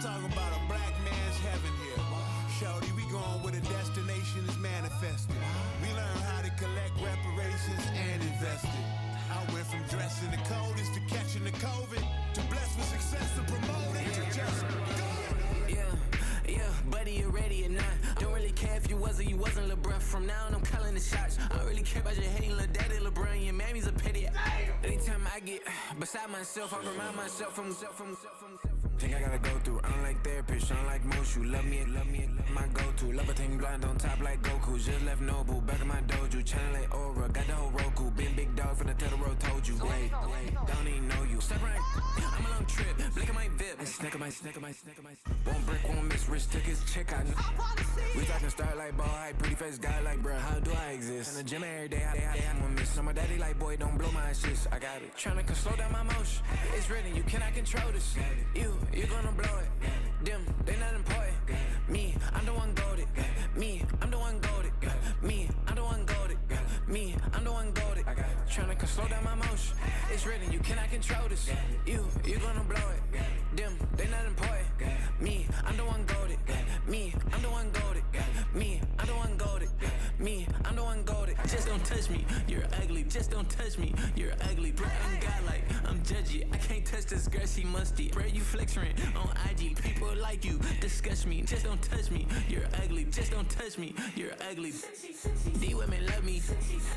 talking about a black man's heaven here. Shorty, we going where the destination is manifested. We learn how to collect reparations and invest it. I went from dressing the coldest to catching the COVID, to blessed with success to promote it, to just go. Yeah, buddy, you ready or not? Don't really care if you was or you wasn't, lil' bruh. From now on, I'm calling the shots. I don't really care about your hating, lil' daddy, LeBron. Your mammy's a pity. Anytime I get beside myself, I remind myself from. Think I gotta go through. I don't like therapists, I don't like most. You love me, my go-to. Love a thing blind on top like Goku. Just left Nobu, back in my dojo. Channel like Aura, got the whole Roku. Been big dog from the tell the road, told you. Wait, don't even know you. Step right, I'm a long trip. Blink at my VIP. And snack my. One brick, one miss. Rich took his check out. We talking start like ball hype. Pretty face guy like, bruh, how do I exist? In the gym every day, I one miss. So my daddy like, boy, don't blow my assist. I got it. Tryna slow down my motion. It's written, you cannot control this. You gonna blow it. Them, they not important. Me, I'm the one goated. Me, I'm the one goated. Me, I'm the one goated. Me, I'm the one goated. Tryna slow down my motion. It's written, you cannot control this. You gonna blow it. Them, they not important. Me, I'm the one goated. Me, I'm the one goated. Me, I'm the one goated. Me, I'm the one goated. Just don't touch me, you're ugly. Just don't touch me, you're ugly. Bro, I'm godlike, I'm judgy. I can't touch this girl, she musty. Bro, you flexing on IG. People like you disgust me. Just don't touch me, you're ugly. Just don't touch me, you're ugly. These women love me,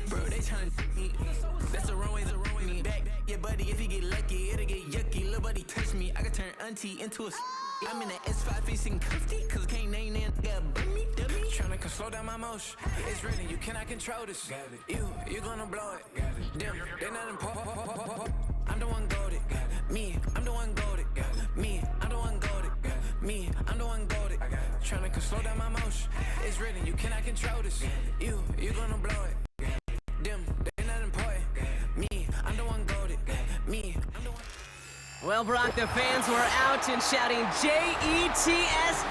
bro, they tryna me. That's the wrong way, back your buddy, if he get lucky, it'll get yucky. Little buddy touch me, I can turn auntie into a I'm in the S5 facing cuffy, cause I can't name that dummy. Tryna slow down my motion. It's written, you cannot control this. You gonna blow it. Them, they not important. I'm the one goated. Me, I'm the one goated. Me, I'm the one goated. Me, I'm the one goated. Tryna slow down my motion. It's written, you cannot control this. You gonna blow it. Them, they not important. Me, I'm the one goated. Me, I'm the one. Well, Brock, the fans were out and shouting JETS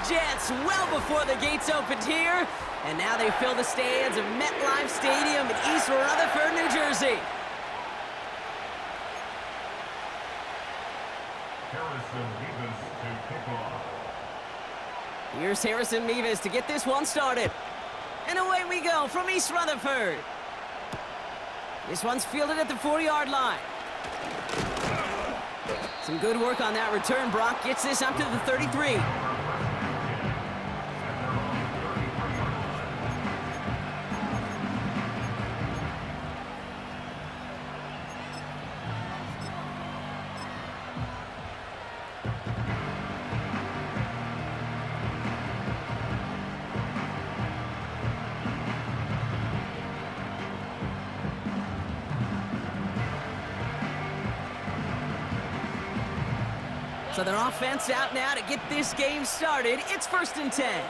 Jets well before the gates opened here. And now they fill the stands of MetLife Stadium in East Rutherford, New Jersey. Harrison Mevis to kick off. Here's Harrison Mevis to get this one started. And away we go from East Rutherford. This one's fielded at the 40-yard line. Some good work on that return. Brock gets this up to the 33. So their offense out now to get this game started. It's 1st and 10.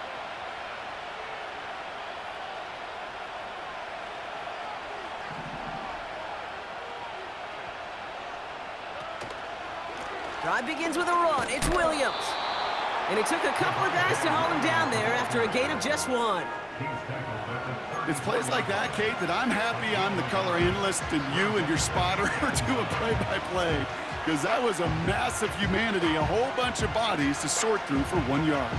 Drive begins with a run. It's Williams. And it took a couple of guys to hold him down there after a gain of just 1. It's plays like that, Kate, that I'm happy I'm the color analyst and you and your spotter are doing play-by-play. Because that was a massive humanity, a whole bunch of bodies to sort through for 1 yard.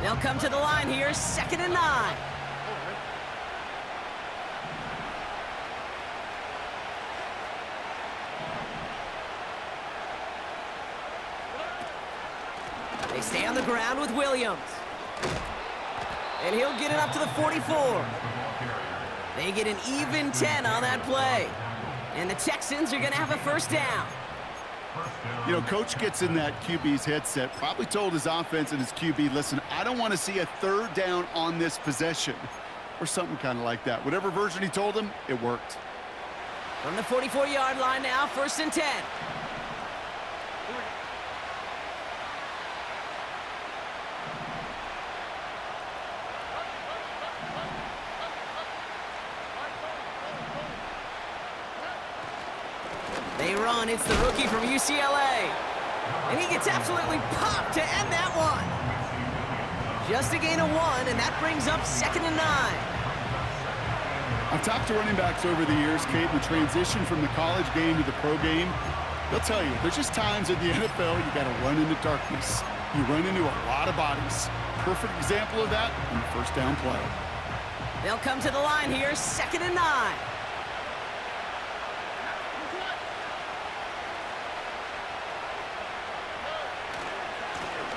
They'll come to the line here, 2nd and 9. They stay on the ground with Williams. And he'll get it up to the 44. They get an even 10 on that play. And the Texans are going to have a 1st down. You know, Coach gets in that QB's headset, probably told his offense and his QB, listen, I don't want to see a 3rd down on this possession. Or something kind of like that. Whatever version he told him, it worked. From the 44-yard line now, 1st and 10. They run, it's the rookie from UCLA. And he gets absolutely popped to end that one. Just a gain of 1, and that brings up 2nd and 9. I've talked to running backs over the years, Kate, the transition from the college game to the pro game. They'll tell you, there's just times in the NFL you got to run into darkness. You run into a lot of bodies. Perfect example of that in the first down play. They'll come to the line here, 2nd and 9.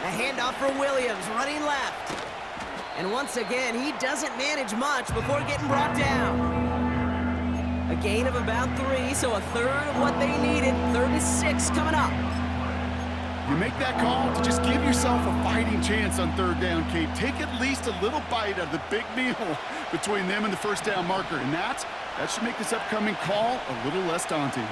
A handoff for Williams, running left. And once again, he doesn't manage much before getting brought down. A gain of about 3, so a third of what they needed. 3rd and 6 coming up. You make that call to just give yourself a fighting chance on 3rd down, Kate. Take at least a little bite out of the big meal between them and the first down marker. And that should make this upcoming call a little less daunting.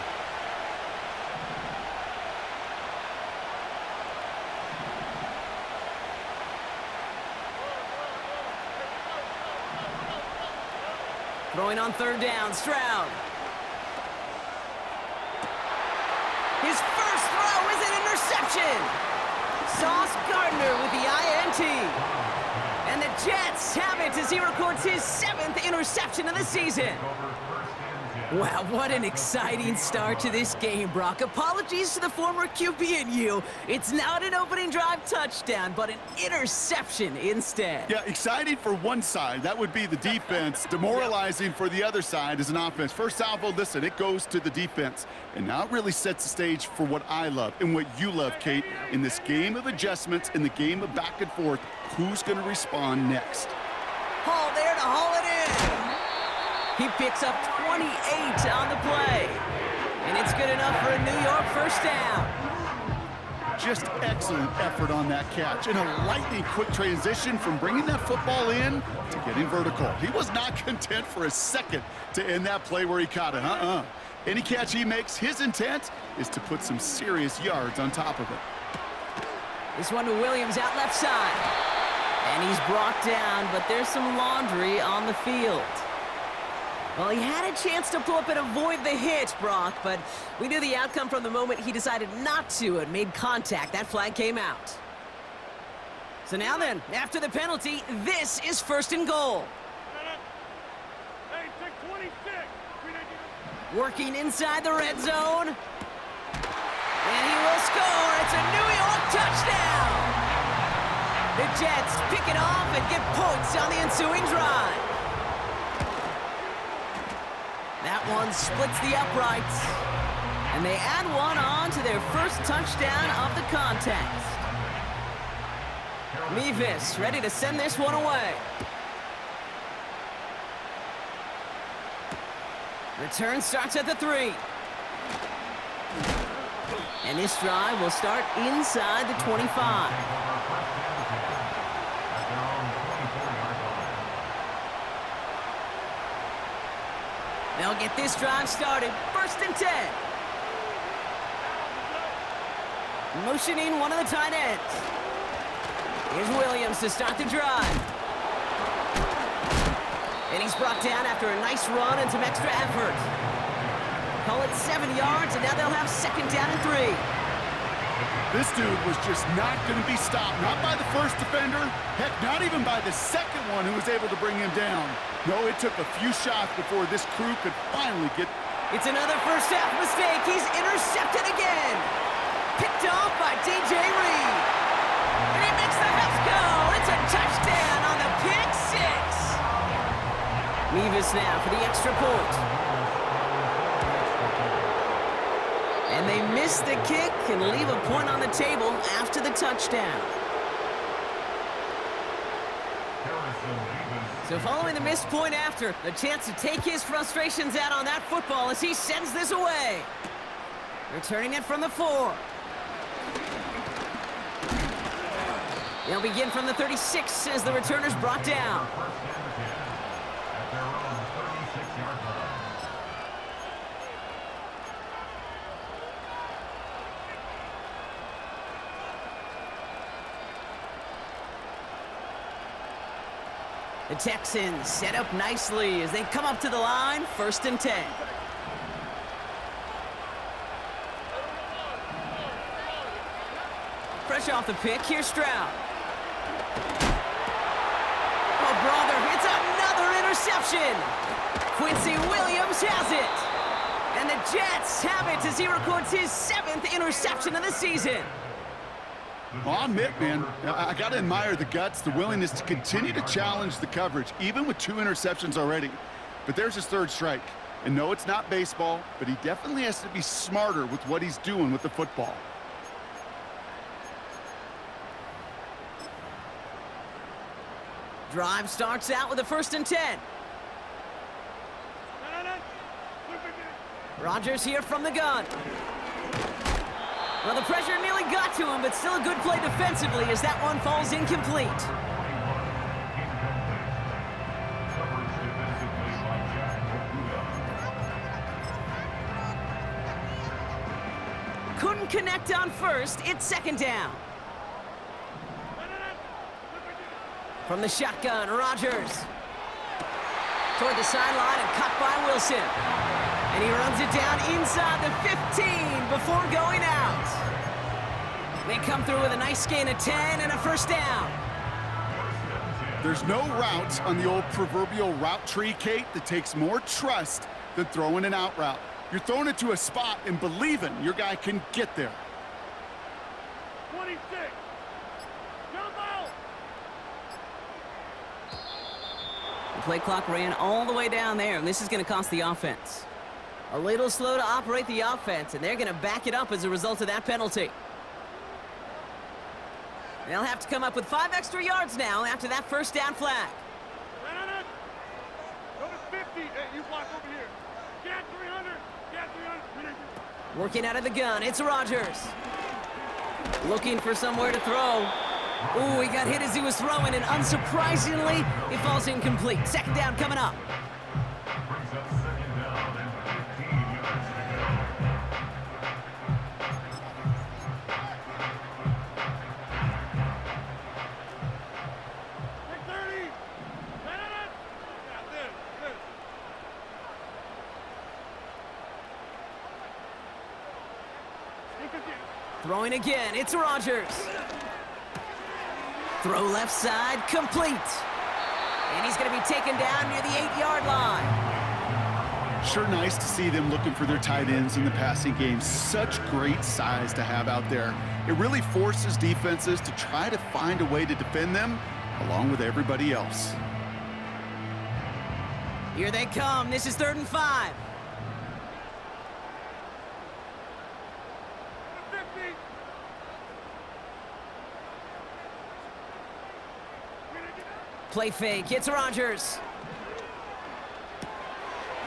Throwing on 3rd down, Stroud. His first throw is an interception. Sauce Gardner with the INT. And the Jets have it as he records his 7th interception of the season. Wow, what an exciting start to this game, Brock. Apologies to the former QB and you. It's not an opening drive touchdown, but an interception instead. Yeah, exciting for one side. That would be the defense. Demoralizing for the other side as an offense. First salvo, listen, it goes to the defense. And now it really sets the stage for what I love and what you love, Kate. In this game of adjustments, in the game of back and forth, who's going to respond next? Hall there to haul it in. He picks up 28 on the play. And it's good enough for a New York first down. Just excellent effort on that catch. And a lightning quick transition from bringing that football in to getting vertical. He was not content for a second to end that play where he caught it. Any catch he makes, his intent is to put some serious yards on top of it. This one to Williams out left side. And he's brought down, but there's some laundry on the field. Well, he had a chance to pull up and avoid the hit, Brock, but we knew the outcome from the moment he decided not to and made contact. That flag came out. So now then, after the penalty, this is 1st and goal. Hey, take 26. Working inside the red zone. And he will score. It's a New York touchdown. The Jets pick it off and get points on the ensuing drive. That one splits the uprights. And they add one on to their first touchdown of the contest. Mevis ready to send this one away. Return starts at the 3. And this drive will start inside the 25. They'll get this drive started. 1st and 10. Motioning one of the tight ends. Here's Williams to start the drive. And he's brought down after a nice run and some extra effort. Call it 7 yards, and now they'll have 2nd down and 3. This dude was just not going to be stopped. Not by the first defender. Heck, not even by the second one who was able to bring him down. No, it took a few shots before this crew could finally get... It's another first half mistake. He's intercepted again. Picked off by DJ Reed. And he makes the Huffs go. It's a touchdown on the pick 6. Mevis now for the extra point. And they miss the kick and leave a point on the table after the touchdown. So following the missed point after, a chance to take his frustrations out on that football as he sends this away. Returning it from the 4. They'll begin from the 36 as the returner's brought down. The Texans set up nicely as they come up to the line, 1st and 10. Fresh off the pick, here's Stroud. interception. Quincy Williams has it. And the Jets have it as he records his 7th interception of the season. Well, I'll admit, man, I got to admire the guts, the willingness to continue to challenge the coverage, even with 2 interceptions already. But there's his 3rd strike. And no, it's not baseball, but he definitely has to be smarter with what he's doing with the football. Drive starts out with a 1st and 10. Rodgers here from the gun. Well, the pressure nearly got to him, but still a good play defensively as that one falls incomplete. Couldn't connect on 1st, it's 2nd down. From the shotgun, Rodgers. Toward the sideline and caught by Wilson. And he runs it down inside the 15 before going out. They come through with a nice gain of 10 and a 1st down. There's no route on the old proverbial route tree, Kate, that takes more trust than throwing an out route. You're throwing it to a spot and believing your guy can get there. 26. Jump out. The play clock ran all the way down there, and this is going to cost the offense. A little slow to operate the offense, and they're going to back it up as a result of that penalty. They'll have to come up with 5 extra yards now after that 1st down flag. Go to 50. Hey, you block over here. Get 300. Get 300. Working out of the gun, it's Rodgers. Looking for somewhere to throw. Ooh, he got hit as he was throwing, and unsurprisingly, it falls incomplete. 2nd down coming up. Brings up 2nd down and 15 yards to go. Take 30. Yeah, this. Throwing again, it's Rodgers. Throw left side, complete. And he's going to be taken down near the 8-yard line. Sure nice to see them looking for their tight ends in the passing game. Such great size to have out there. It really forces defenses to try to find a way to defend them along with everybody else. Here they come. This is 3rd and 5. Play fake, it's Rodgers.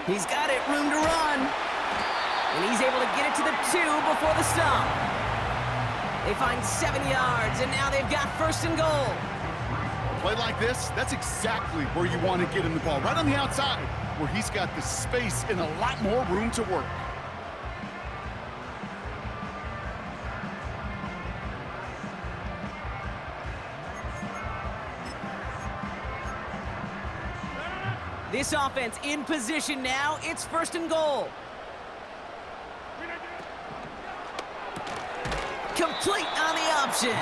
He's got it, room to run. And he's able to get it to the 2 before the stop. They find 7 yards, and now they've got 1st and goal. A play like this, that's exactly where you want to get him the ball, right on the outside, where he's got the space and a lot more room to work. This offense in position now. It's 1st and goal. Complete on the option.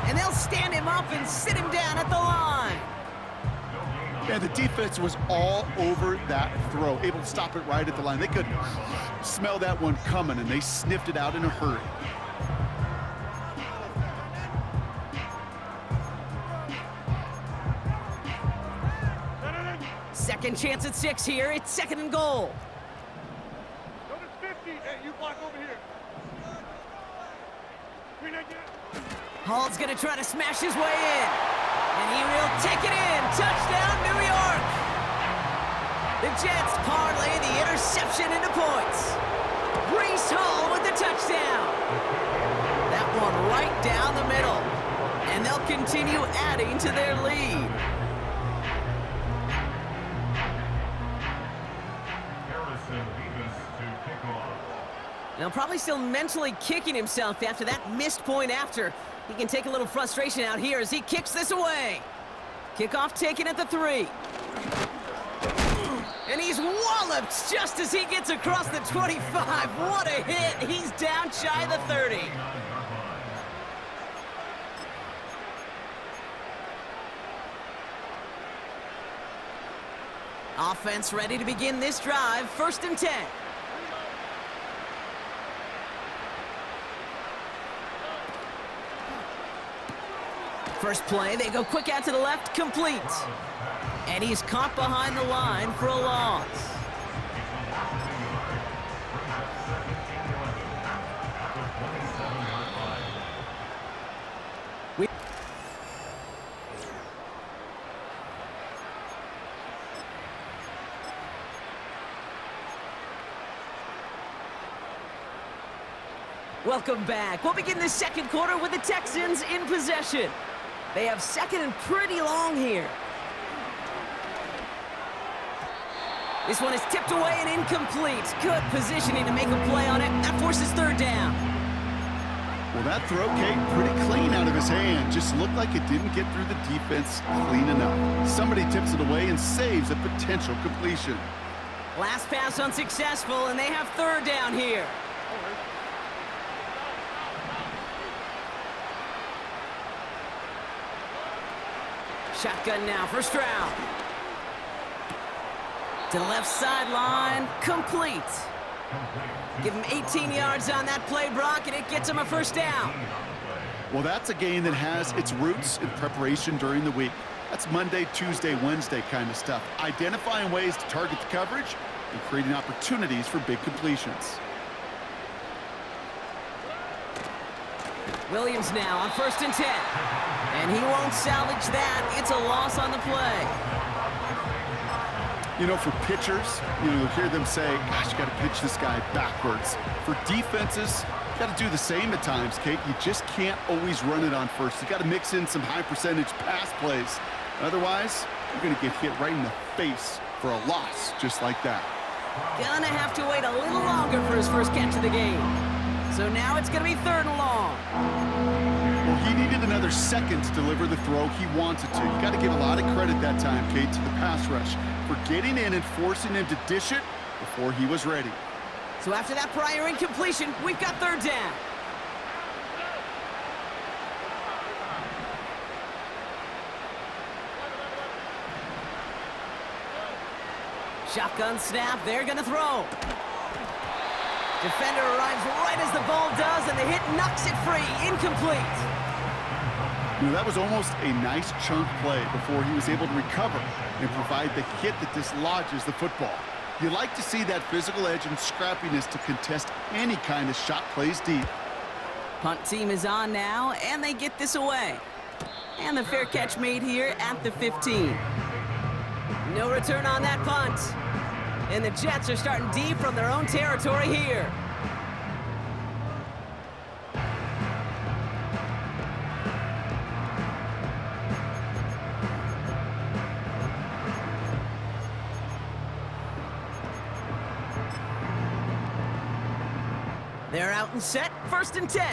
And they'll stand him up and sit him down at the line. And the defense was all over that throw, able to stop it right at the line. They could smell that one coming, and they sniffed it out in a hurry. Second chance at 6 here. It's 2nd and goal. Go to 50. Hey, you block over here. Hall's going to try to smash his way in. And he will take it in. Touchdown, New York. The Jets parlay the interception into points. Breece Hall with the touchdown. That one right down the middle. And they'll continue adding to their lead. Now probably still mentally kicking himself after that missed point after. He can take a little frustration out here as he kicks this away. Kickoff taken at the 3. And he's walloped just as he gets across the 25. What a hit. He's down shy of the 30. Offense ready to begin this drive. 1st and 10. First play, they go quick out to the left, complete. And he's caught behind the line for a loss. Welcome back. We'll begin the second quarter with the Texans in possession. They have second and pretty long here. This one is tipped away and incomplete. Good positioning to make a play on it. That forces 3rd down. Well, that throw, Kate, pretty clean out of his hand. Just looked like it didn't get through the defense clean enough. Somebody tips it away and saves a potential completion. Last pass unsuccessful, and they have 3rd down here. Shotgun now, 1st round. To the left sideline, complete. Give him 18 yards on that play, Brock, and it gets him a 1st down. Well, that's a game that has its roots in preparation during the week. That's Monday, Tuesday, Wednesday kind of stuff. Identifying ways to target the coverage and creating opportunities for big completions. Williams now on 1st and 10. And he won't salvage that. It's a loss on the play. You know, for pitchers, you'll hear them say, gosh, you got to pitch this guy backwards. For defenses, you got to do the same at times, Kate. You just can't always run it on first. You got to mix in some high percentage pass plays. Otherwise, you're going to get hit right in the face for a loss just like that. Gonna have to wait a little longer for his first catch of the game. So now it's going to be 3rd and long. Well, he needed another second to deliver the throw he wanted to. You got to give a lot of credit that time, Kate, to the pass rush for getting in and forcing him to dish it before he was ready. So after that prior incompletion, we've got 3rd down. Shotgun snap, they're gonna throw. Defender arrives right as the ball does, and the hit knocks it free, incomplete. That was almost a nice chunk play before he was able to recover and provide the hit that dislodges the football. You like to see that physical edge and scrappiness to contest any kind of shot plays deep. Punt team is on now, and they get this away. And the fair catch made here at the 15. No return on that punt. And the Jets are starting deep from their own territory here. They're out and set, 1st and 10.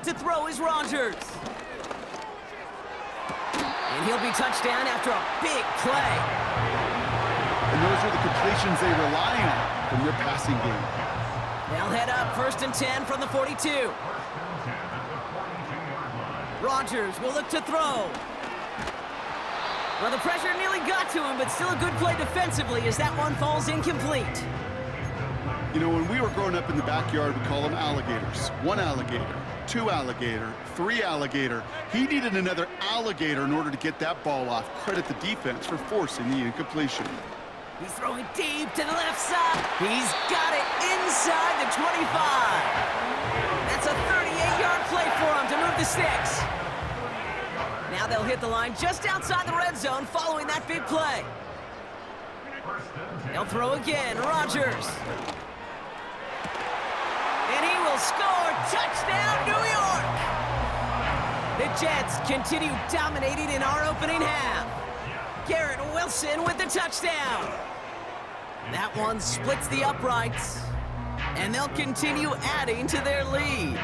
To throw is Rogers. And he'll be touched down after a big play. And those are the completions they rely on from their passing game. They'll head up 1st and 10 from the 42. Rogers will look to throw. Well, the pressure nearly got to him, but still a good play defensively as that one falls incomplete. You know, when we were growing up in the backyard, we call them alligators. 1 alligator, 2 alligator, 3 alligator. He needed another alligator in order to get that ball off. Credit the defense for forcing the incompletion. He's throwing deep to the left side. He's got it inside the 25. That's a 38-yard play for him to move the sticks. Now they'll hit the line just outside the red zone following that big play. They'll throw again. Rogers. And he will score. Touchdown, New York! The Jets continue dominating in our opening half. Garrett Wilson with the touchdown. That one splits the uprights, and they'll continue adding to their lead.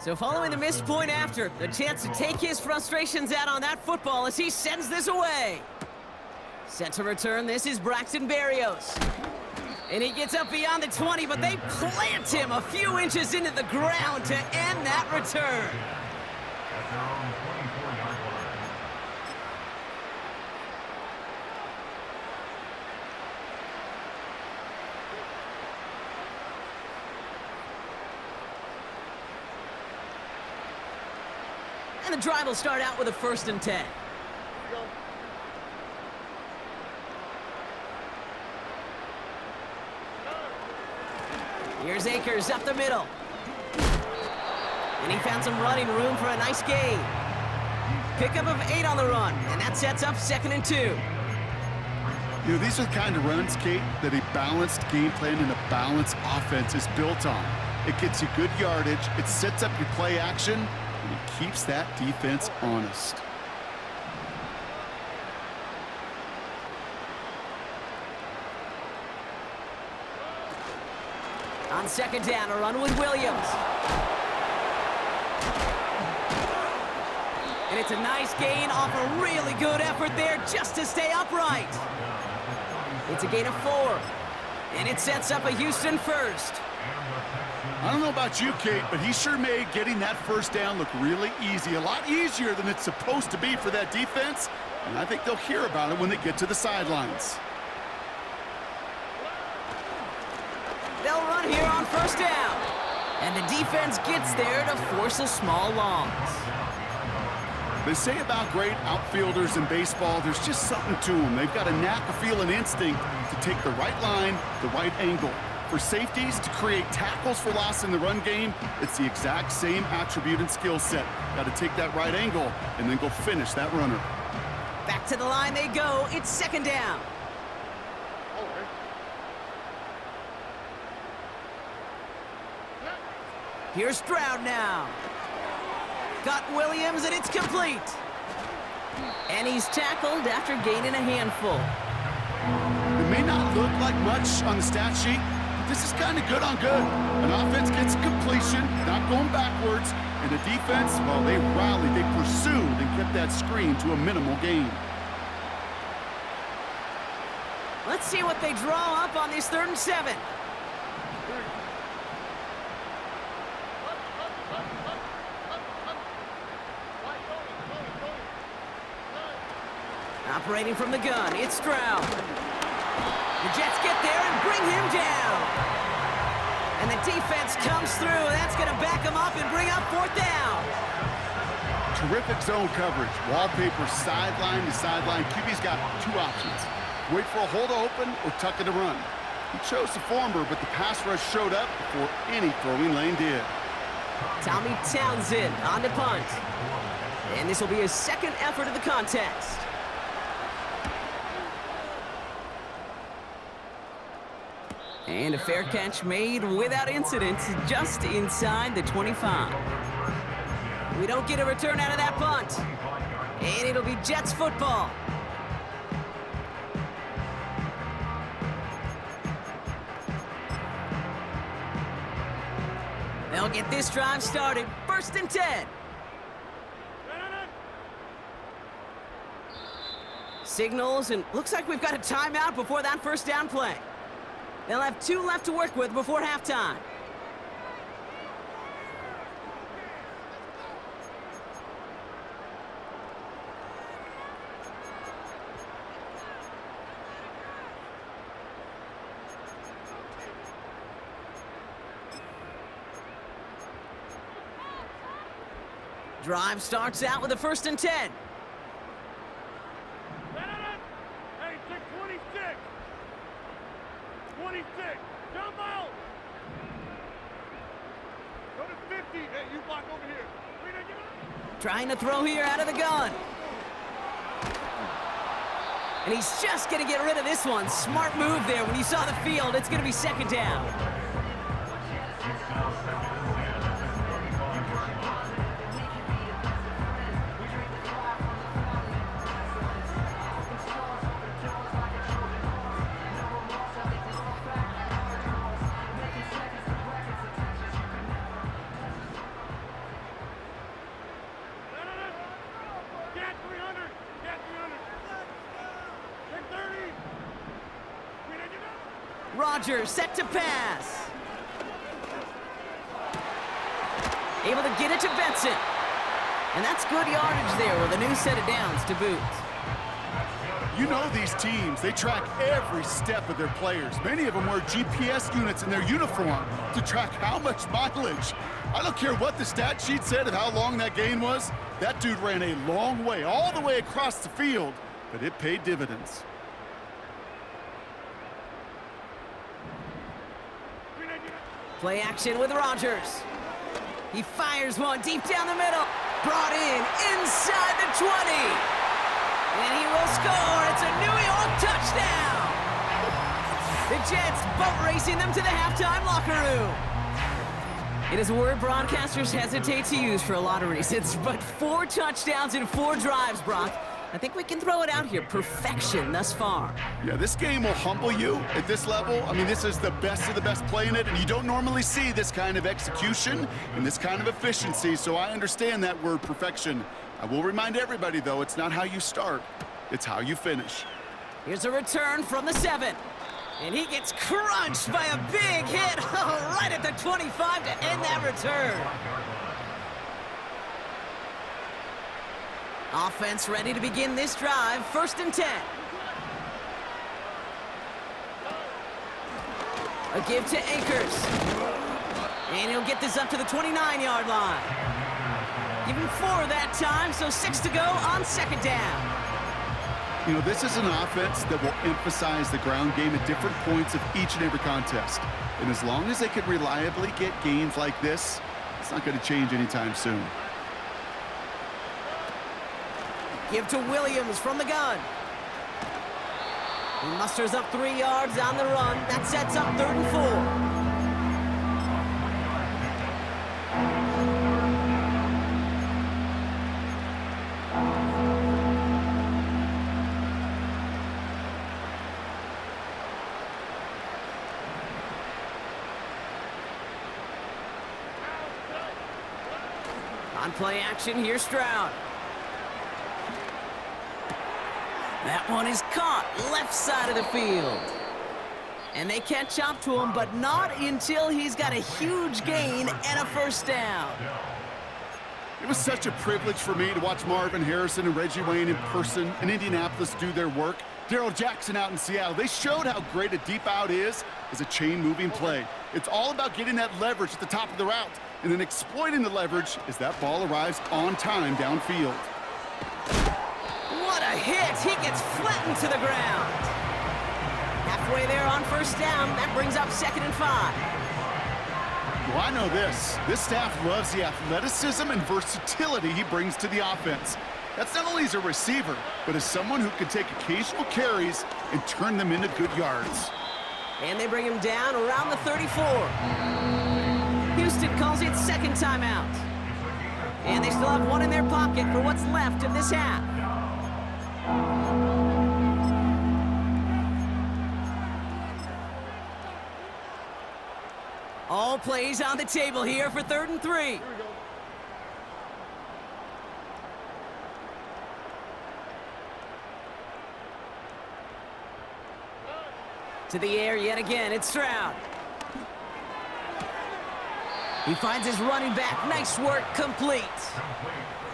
So following the missed point after, the chance to take his frustrations out on that football as he sends this away. Set to return, this is Braxton Berrios. And he gets up beyond the 20, but they plant him a few inches into the ground to end that return. At their own 24-yard line. And the drive will start out with a 1st and 10. Here's Akers up the middle. And he found some running room for a nice gain. Pickup of 8 on the run, and that sets up 2nd and 2. You know, these are the kind of runs, Kate, that a balanced game plan and a balanced offense is built on. It gets you good yardage, it sets up your play action, and it keeps that defense honest. On 2nd down, a run with Williams. And it's a nice gain off a really good effort there just to stay upright. It's a gain of 4. And it sets up a Houston 1st. I don't know about you, Kate, but he sure made getting that 1st down look really easy. A lot easier than it's supposed to be for that defense. And I think they'll hear about it when they get to the sidelines. They'll run here on 1st down. And the defense gets there to force a small loss. They say about great outfielders in baseball, there's just something to them. They've got a knack, a feel, an instinct to take the right line, the right angle. For safeties to create tackles for loss in the run game, it's the exact same attribute and skill set. Got to take that right angle and then go finish that runner. Back to the line they go. It's 2nd down. Here's Stroud now. Got Williams, and it's complete. And he's tackled after gaining a handful. It may not look like much on the stat sheet, but this is kind of good on good. An offense gets completion, not going backwards, and the defense, well, they rallied, they pursued, and kept that screen to a minimal gain. Let's see what they draw up on this 3rd and 7. Operating from the gun, it's Stroud. The Jets get there and bring him down. And the defense comes through. That's going to back him up and bring up 4th down. Terrific zone coverage. Wallpaper sideline to sideline. QB's got 2 options. Wait for a hole to open or tuck it to run. He chose the former, but the pass rush showed up before any throwing lane did. Tommy Townsend on the punt. And this will be his 2nd effort of the contest. And a fair catch made without incident just inside the 25. We don't get a return out of that punt. And it'll be Jets football. They'll get this drive started. 1st and 10. Signals, and looks like we've got a timeout before that 1st down play. They'll have 2 left to work with before halftime. Drive starts out with a 1st and 10. Hey, 26. 26. Jump out. Go to 50. Hey, you block over here. Trying to throw here out of the gun. And he's just going to get rid of this one. Smart move there. When you saw the field, it's going to be 2nd down. Rogers set to pass. Able to get it to Benson. And that's good yardage there with a new set of downs to boot. You know these teams, they track every step of their players. Many of them wear GPS units in their uniform to track how much mileage. I don't care what the stat sheet said of how long that gain was. That dude ran a long way, all the way across the field, but it paid dividends. Play action with Rogers. He fires one deep down the middle. Brought in inside the 20. And he will score. It's a New York touchdown. The Jets boat racing them to the halftime locker room. It is a word broadcasters hesitate to use for a lot of reasons, but 4 touchdowns in 4 drives, Brock. I think we can throw it out here. Perfection thus far. Yeah, this game will humble you at this level. I mean, this is the best of the best playing it, and you don't normally see this kind of execution and this kind of efficiency, so I understand that word perfection. I will remind everybody, though, it's not how you start, it's how you finish. Here's a return from the 7. And he gets crunched by a big hit right at the 25 to end that return. Offense ready to begin this drive. 1st and 10. A give to Akers. And he'll get this up to the 29-yard line. Give him 4 that time, so 6 to go on 2nd down. You know, this is an offense that will emphasize the ground game at different points of each and every contest. And as long as they can reliably get gains like this, it's not going to change anytime soon. Give to Williams from the gun. He musters up 3 yards on the run. That sets up 3rd and 4. On play action, here's Stroud. That one is caught left side of the field. And they catch up to him, but not until he's got a huge gain and a 1st down. It was such a privilege for me to watch Marvin Harrison and Reggie Wayne in person in Indianapolis do their work. Darrell Jackson out in Seattle. They showed how great a deep out is as a chain-moving play. It's all about getting that leverage at the top of the route and then exploiting the leverage as that ball arrives on time downfield. What a hit! He gets flattened to the ground. Halfway there on 1st down. That brings up 2nd and 5. Well, I know this. This staff loves the athleticism and versatility he brings to the offense. That's not only as a receiver, but as someone who can take occasional carries and turn them into good yards. And they bring him down around the 34. Houston calls it 2nd timeout. And they still have 1 in their pocket for what's left of this half. All plays on the table here for 3rd and 3. To the air yet again, it's Stroud. He finds his running back. Nice work, complete.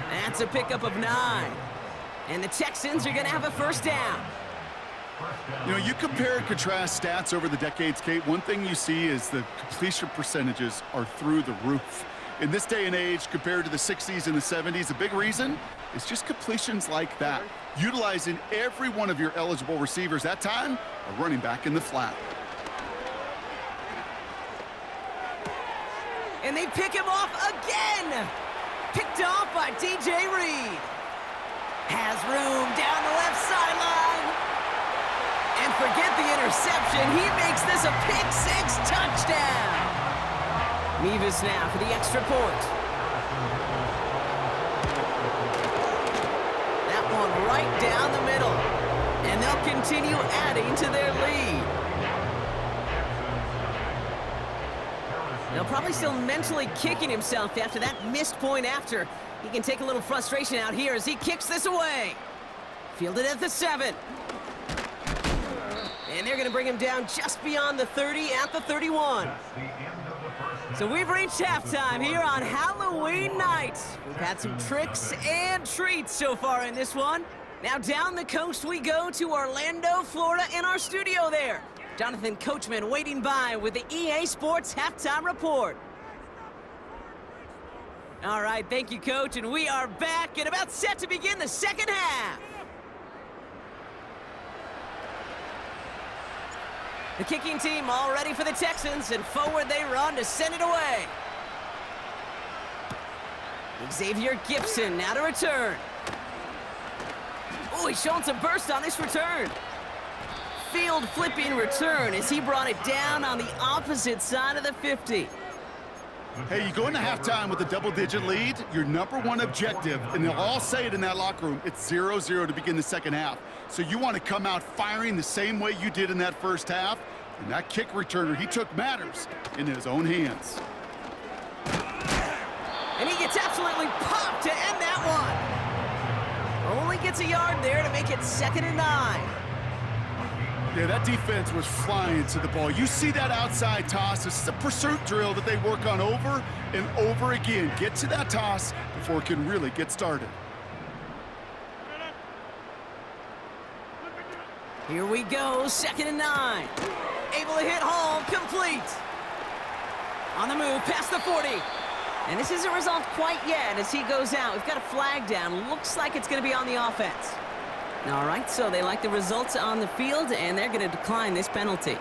That's a pickup of 9. And the Texans are going to have a 1st down. You know, you compare and contrast stats over the decades, Kate. One thing you see is the completion percentages are through the roof. In this day and age, compared to the 60s and the 70s, a big reason is just completions like that. Utilizing every one of your eligible receivers. That time, a running back in the flat. And they pick him off again. Picked off by DJ Reed. Has room down the left sideline. And forget the interception. He makes this a pick-6 touchdown. Mevis now for the extra point. That one right down the middle. And they'll continue adding to their lead. Now probably still mentally kicking himself after that missed point after. He can take a little frustration out here as he kicks this away. Fielded at the 7. And they're they're going to bring him down just beyond the 30 at the 31. So we've reached halftime here on Halloween night. We've had some tricks and treats so far in this one. Now down the coast we go to Orlando, Florida in our studio there. Jonathan Coachman waiting by with the EA Sports Halftime Report. All right, thank you, Coach, and we are back and about set to begin the second half. The kicking team all ready for the Texans, and forward they run to send it away. Xavier Gibson now to return. Oh, he's showing some burst on this return. Field flipping return as he brought it down on the opposite side of the 50. Hey, you go into halftime with a double-digit lead, your number one objective, and they'll all say it in that locker room, it's 0-0 to begin the second half. So you want to come out firing the same way you did in that first half, and that kick returner, he took matters in his own hands. And he gets absolutely popped to end that one. Only gets a yard there to make it 2nd and 9. Yeah, that defense was flying to the ball. You see that outside toss. This is a pursuit drill that they work on over and over again. Get to that toss before it can really get started. Here we go, 2nd and 9. Able to hit Hall, complete. On the move, past the 40. And this isn't resolved quite yet as he goes out. We've got a flag down. Looks like it's going to be on the offense. All right, so they like the results on the field, and they're going to decline this penalty.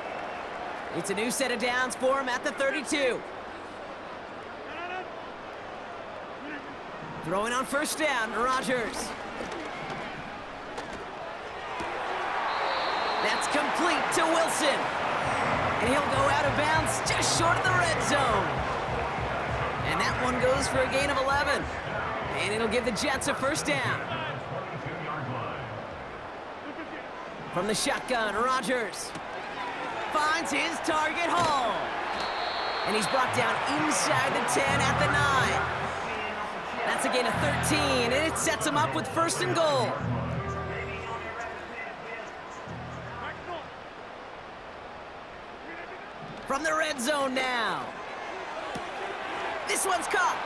It's a new set of downs for him at the 32. Throwing on first down, Rodgers. That's complete to Wilson. And he'll go out of bounds just short of the red zone. And that one goes for a gain of 11. And it'll give the Jets a first down. From the shotgun, Rodgers finds his target, Hall. And he's brought down inside the 10 at the 9. That's a gain of 13, and it sets him up with 1st and goal. From the red zone now. This one's caught.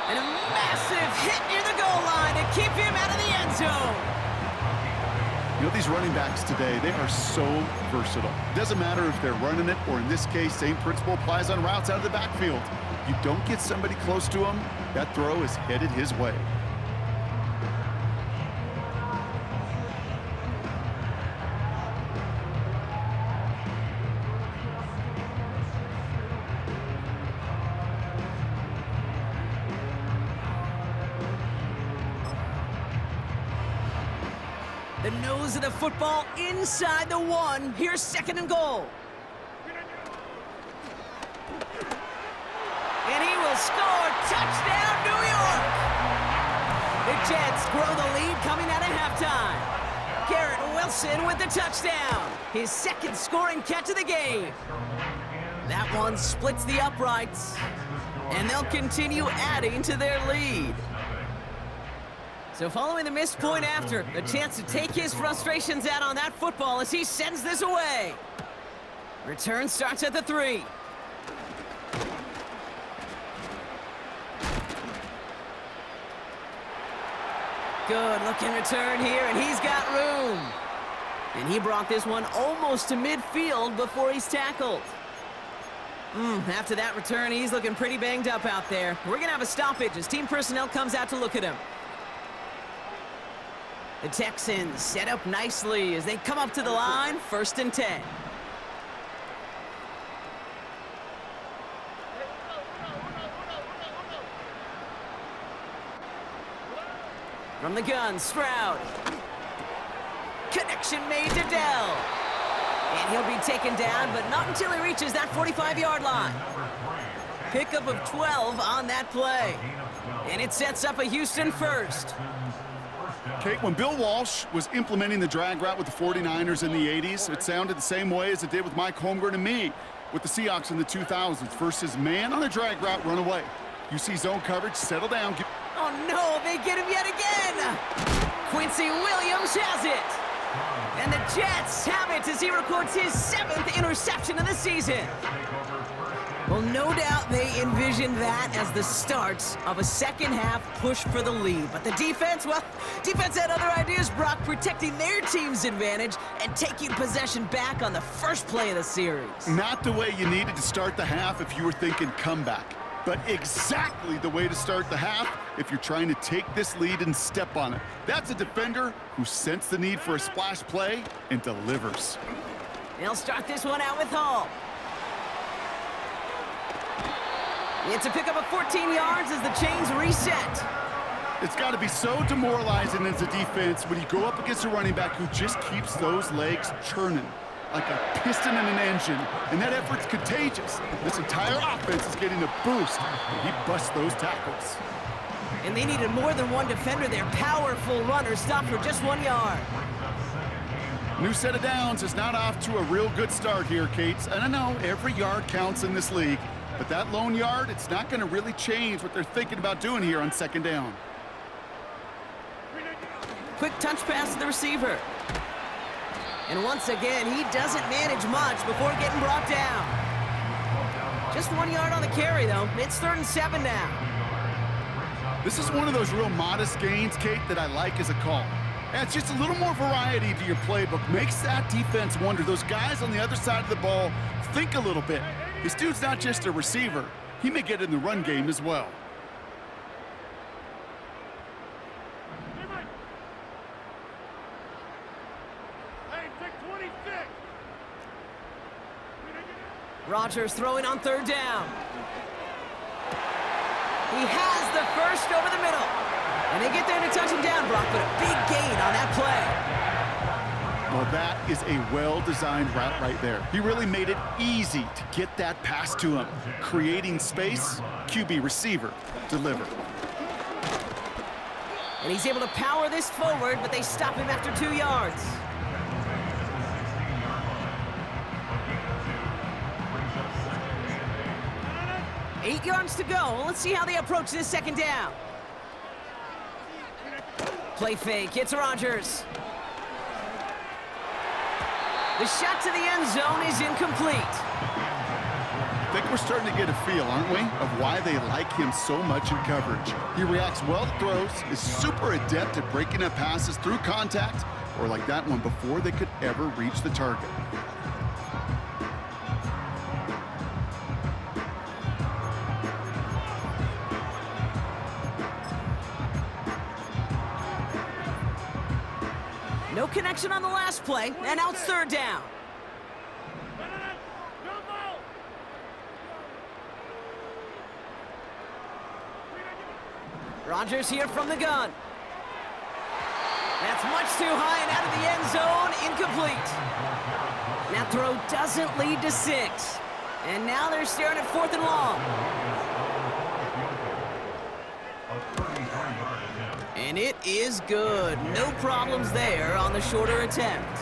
And a massive hit near the goal line to keep him out of the end zone. You know, these running backs today, they are so versatile. It doesn't matter if they're running it, or in this case, same principle applies on routes out of the backfield. You don't get somebody close to him, that throw is headed his way. The nose of the football inside the 1. Here's 2nd and goal. And he will score. Touchdown, New York! The Jets grow the lead coming out of halftime. Garrett Wilson with the touchdown. His 2nd scoring catch of the game. That one splits the uprights. And they'll continue adding to their lead. So following the missed point after, a chance to take his frustrations out on that football as he sends this away. Return starts at the 3. Good looking return here, and he's got room. And he brought this one almost to midfield before he's tackled. After that return, he's looking pretty banged up out there. We're going to have a stoppage as team personnel comes out to look at him. The Texans set up nicely as they come up to the line, 1st and 10. From the gun, Stroud. Connection made to Dell. And he'll be taken down, but not until he reaches that 45-yard line. Pickup of 12 on that play. And it sets up a Houston first. Kate, when Bill Walsh was implementing the drag route with the 49ers in the 80s, it sounded the same way as it did with Mike Holmgren and me with the Seahawks in the 2000s. Versus man on a drag route, run away. You see zone coverage, settle down. Oh no, they get him yet again! Quincy Williams has it! And the Jets have it as he records his 7th interception of the season. Well, no doubt they envisioned that as the start of a second-half push for the lead. But the defense, well, defense had other ideas, Brock, protecting their team's advantage and taking possession back on the first play of the series. Not the way you needed to start the half if you were thinking comeback, but exactly the way to start the half if you're trying to take this lead and step on it. That's a defender who sensed the need for a splash play and delivers. They'll start this one out with Hall. It's a pickup of 14 yards as the chains reset. It's got to be so demoralizing as a defense when you go up against a running back who just keeps those legs churning like a piston in an engine, and that effort's contagious. This entire offense is getting a boost when he busts those tackles. And they needed more than one defender. Their powerful runner stopped for just 1 yard. New set of downs is not off to a real good start here, Cates. And I know every yard counts in this league, but that lone yard, it's not going to really change what they're thinking about doing here on second down. Quick touch pass to the receiver. And once again, he doesn't manage much before getting brought down. Just 1 yard on the carry, though. It's 3rd and 7 now. This is one of those real modest gains, Kate, that I like as a call. And it's just a little more variety to your playbook. Makes that defense wonder. Those guys on the other side of the ball think a little bit. This dude's not just a receiver. He may get in the run game as well. Hey, take 26. Rodgers throwing on 3rd down. He has the first over the middle. And they get there to touch him down, Brock, but a big gain on that play. Well, that is a well-designed route right there. He really made it easy to get that pass to him. Creating space, QB receiver, deliver. And he's able to power this forward, but they stop him after 2 yards. Eight yards to go. Let's see how they approach this second down. Play fake. It's Rodgers. The shot to the end zone is incomplete. I think we're starting to get a feel, aren't we, of why they like him so much in coverage. He reacts well to throws, is super adept at breaking up passes through contact, or like that one before they could ever reach the target. No connection on the last play, and now it's 3rd down. Rodgers here from the gun. That's much too high and out of the end zone, incomplete. That throw doesn't lead to 6. And now they're staring at 4th and long. And it is good. No problems there on the shorter attempt.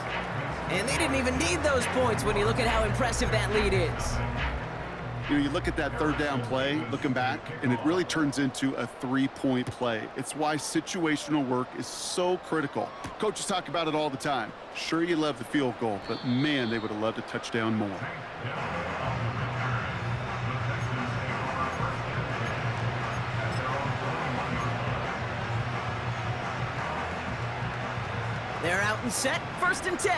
And they didn't even need those points when you look at how impressive that lead is. You know, you look at that 3rd down play, looking back, and it really turns into a 3-point play. It's why situational work is so critical. Coaches talk about it all the time. Sure, you love the field goal, but man, they would have loved a touchdown more. They're out and set, 1st and 10.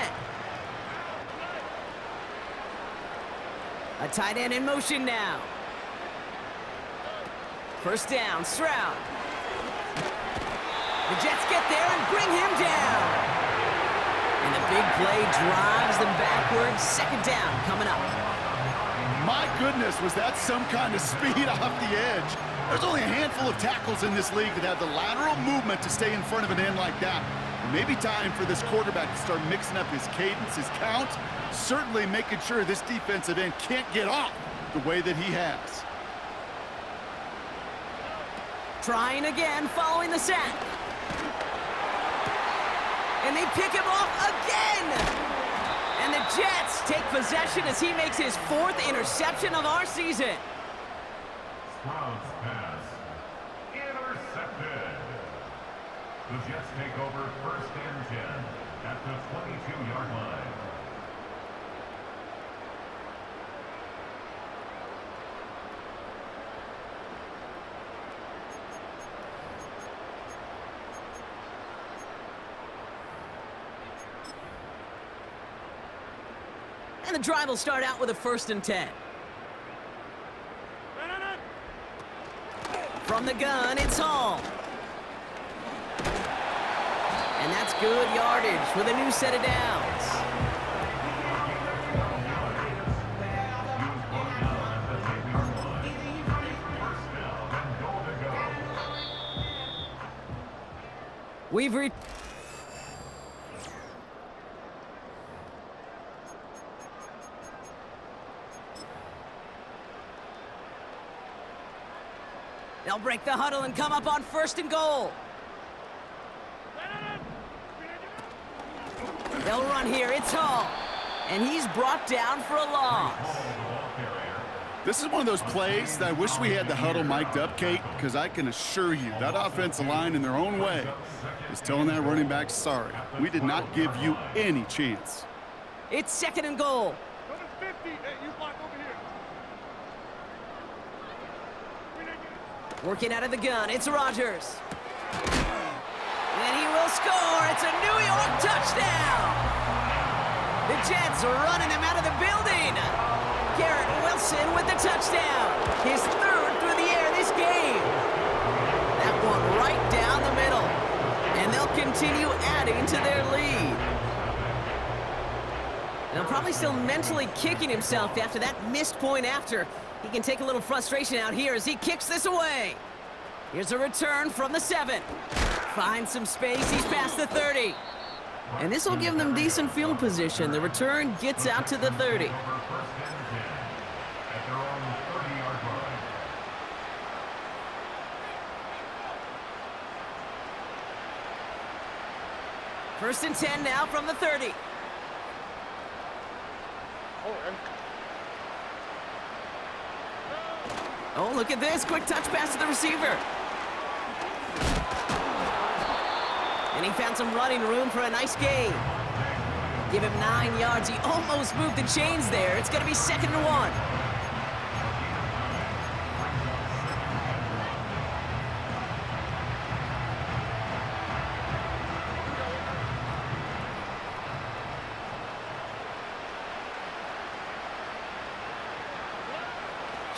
A tight end in motion now. 1st down, Stroud. The Jets get there and bring him down. And the big play drives them backwards. 2nd down coming up. My goodness, was that some kind of speed off the edge? There's only a handful of tackles in this league that have the lateral movement to stay in front of an end like that. Maybe time for this quarterback to start mixing up his cadence, his count, certainly making sure this defensive end can't get off the way that he has. Trying again, following the sack. And they pick him off again! And the Jets take possession as he makes his 4th interception of our season. Stroud's pass intercepted. The Jets take over 1st and 10. at the 22-yard line. And the drive will start out with a 1st and 10. From the gun, it's Hall. And that's good yardage with a new set of downs. We've reached... They'll break the huddle and come up on 1st and goal. They'll run here. It's Hall. And he's brought down for a loss. This is one of those plays that I wish we had the huddle mic'd up, Kate, because I can assure you that offensive line in their own way is telling that running back, sorry, we did not give you any chance. It's 2nd and goal. Number 50. Hey, you block over here. Working out of the gun, it's Rodgers. And he will score. It's a New York touchdown. The Jets are running him out of the building. Garrett Wilson with the touchdown. His 3rd through the air this game. That one right down the middle. And they'll continue adding to their lead. Now probably still mentally kicking himself after that missed point after. He can take a little frustration out here as he kicks this away. Here's a return from the 7. Finds some space, he's past the 30. And this will give them decent field position. The return gets out to the 30. First and 10 now from the 30. Oh, look at this. Quick touch pass to the receiver. And he found some running room for a nice gain. Give him 9 yards. He almost moved the chains there. It's going to be 2nd and 1.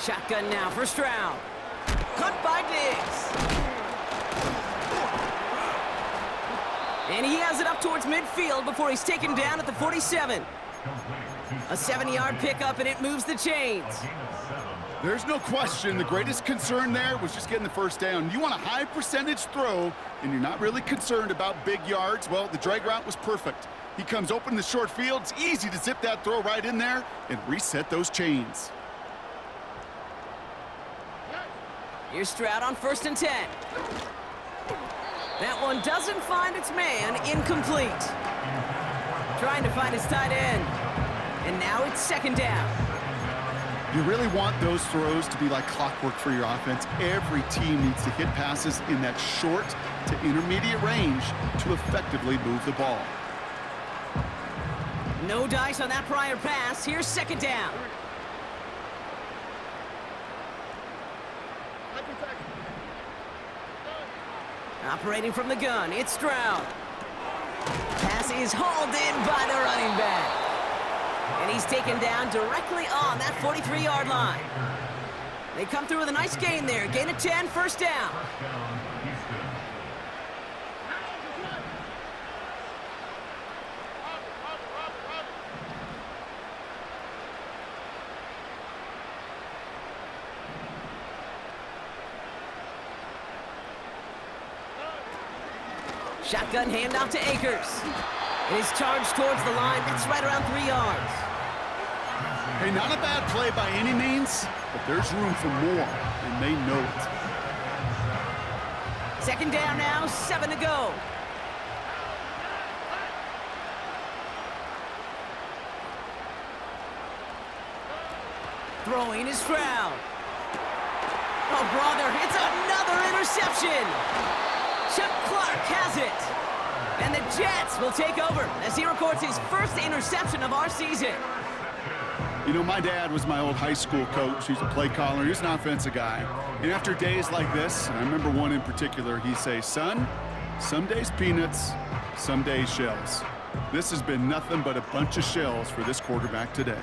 Shotgun now for Stroud. Cut by Diggs. And he has it up towards midfield before he's taken down at the 47. A 7-yard pickup, and it moves the chains. There's no question the greatest concern there was just getting the 1st down. You want a high percentage throw, and you're not really concerned about big yards. Well, the drag route was perfect. He comes open in the short field. It's easy to zip that throw right in there and reset those chains. Here's Stroud on 1st and 10. That one doesn't find its man. Incomplete. Trying to find his tight end. And now it's 2nd down. You really want those throws to be like clockwork for your offense. Every team needs to hit passes in that short to intermediate range to effectively move the ball. No dice on that prior pass. Here's 2nd down. Operating from the gun, it's Stroud. Pass is hauled in by the running back. And he's taken down directly on that 43-yard line. They come through with a nice gain there. Gain of 10, 1st down. Shotgun handoff to Akers. And he's charged towards the line. That's right around 3 yards. Hey, not a bad play by any means, but there's room for more, and they know it. 2nd down now, 7 to go. Throwing is Stroud. Oh, brother, it's another interception. Chuck Clark has it. And the Jets will take over as he records his first interception of our season. You know, my dad was my old high school coach. He was a play caller. He was an offensive guy. And after days like this, and I remember one in particular, he'd say, son, some days peanuts, some days shells. This has been nothing but a bunch of shells for this quarterback today.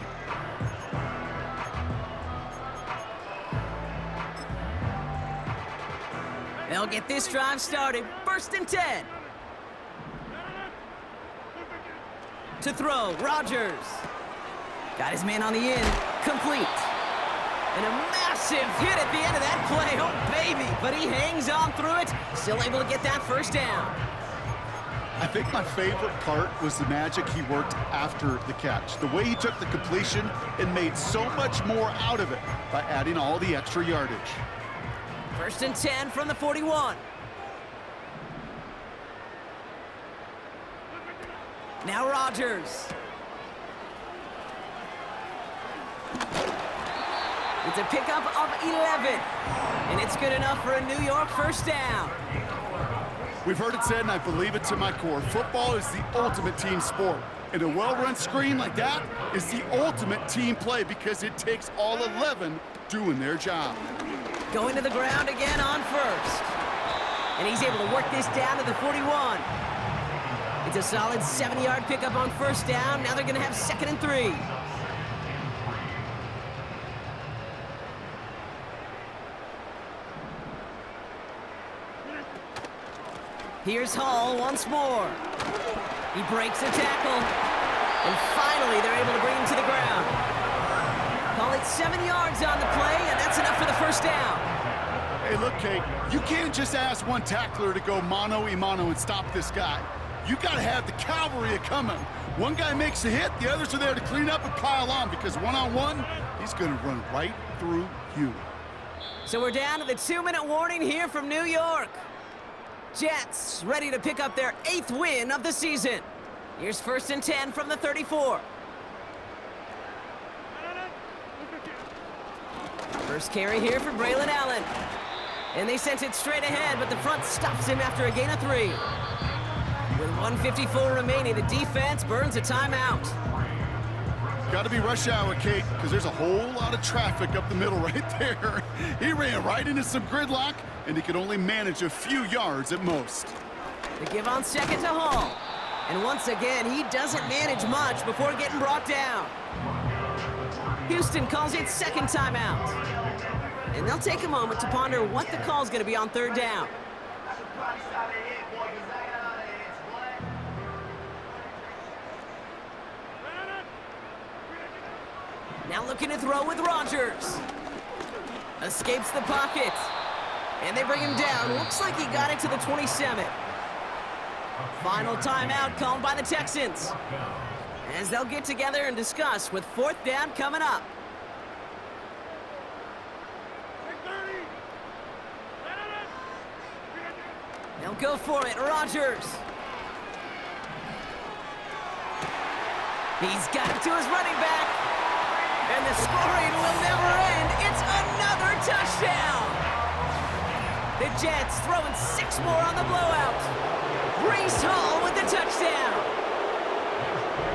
They'll get this drive started. 1st and 10. To throw, Rodgers. Got his man on the end, complete. And a massive hit at the end of that play, oh baby. But he hangs on through it, still able to get that 1st down. I think my favorite part was the magic he worked after the catch. The way he took the completion and made so much more out of it by adding all the extra yardage. 1st and 10 from the 41. Now Rodgers. It's a pickup of 11. And it's good enough for a New York 1st down. We've heard it said, and I believe it to my core, football is the ultimate team sport. And a well-run screen like that is the ultimate team play because it takes all 11 doing their job. Going to the ground again on 1st. And he's able to work this down to the 41. It's a solid 70-yard pickup on 1st down. Now they're going to have 2nd and 3. Here's Hall once more. He breaks a tackle. And finally, they're able to bring him to the ground. Call it 7 yards on the play, and that's enough for the 1st down. Hey, look, Kate, you can't just ask one tackler to go mano-a-mano and stop this guy. You got to have the cavalry coming. One guy makes a hit, the others are there to clean up and pile on because one-on-one, he's going to run right through you. So we're down to the 2-minute warning here from New York. Jets ready to pick up their 8th win of the season. Here's 1st and 10 from the 34. First carry here for Braylon Allen. And they sent it straight ahead, but the front stops him after a gain of 3. With 1:54 remaining, the defense burns a timeout. Got to be rush hour, Kate, because there's a whole lot of traffic up the middle right there. He ran right into some gridlock, and he could only manage a few yards at most. They give on 2nd to Hall. And once again, he doesn't manage much before getting brought down. Houston calls it 2nd timeout. And they'll take a moment to ponder what the call's going to be on 3rd down. Now looking to throw with Rodgers. Escapes the pocket. And they bring him down. Looks like he got it to the 27. Final timeout called by the Texans, as they'll get together and discuss with 4th down coming up. They'll go for it. Rodgers. He's got it to his running back. And the scoring will never end. It's another touchdown. The Jets throwing 6 more on the blowout. Breece Hall with the touchdown.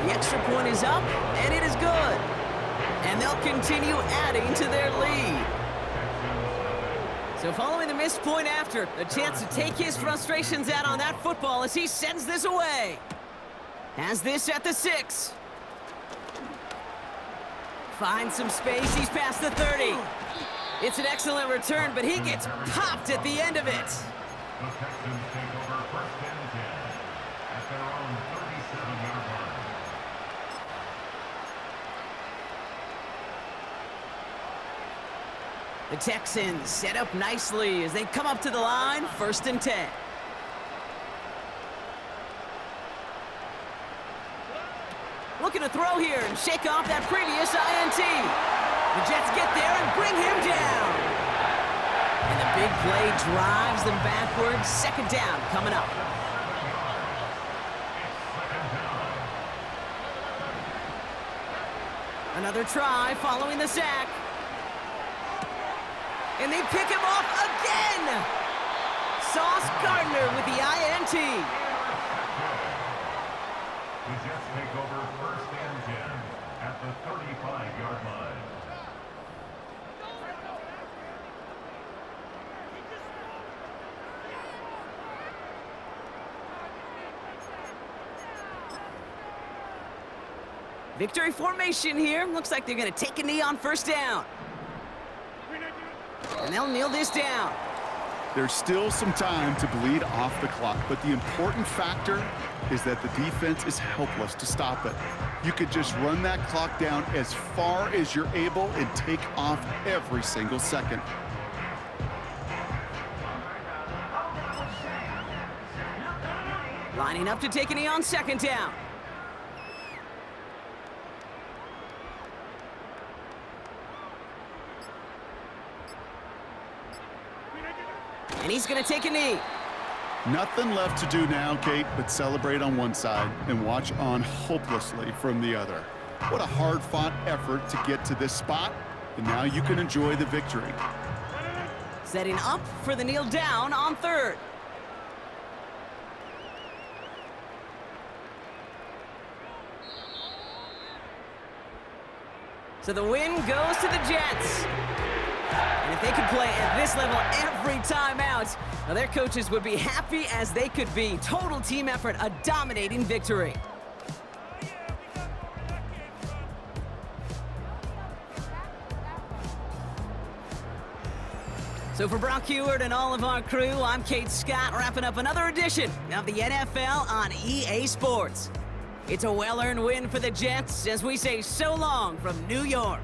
The extra point is up, and it is good. And they'll continue adding to their lead. So following the missed point after, a chance to take his frustrations out on that football as he sends this away. Has this at the 6. Finds some space, he's past the 30. It's an excellent return, but he gets popped at the end of it. The Texans take over 1st and 10 at their own 37-yard line. The Texans set up nicely as they come up to the line, 1st and 10. Looking to throw here and shake off that previous INT. The Jets get there and bring him down. And the big play drives them backwards. 2nd down coming up. Another try following the sack. And they pick him off again. Sauce Gardner with the INT. Victory formation here. Looks like they're going to take a knee on first down. And they'll kneel this down. There's still some time to bleed off the clock, but the important factor is that the defense is helpless to stop it. You could just run that clock down as far as you're able and take off every single second. Lining up to take a knee on second down. And he's going to take a knee. Nothing left to do now, Kate, but celebrate on one side and watch on hopelessly from the other. What a hard-fought effort to get to this spot, and now you can enjoy the victory. Setting up for the kneel down on third. So the win goes to the Jets. And if they could play at this level every time out, well, their coaches would be happy as they could be. Total team effort, a dominating victory. So for Brock Heward and all of our crew, I'm Kate Scott, wrapping up another edition of the NFL on EA Sports. It's a well-earned win for the Jets as we say so long from New York.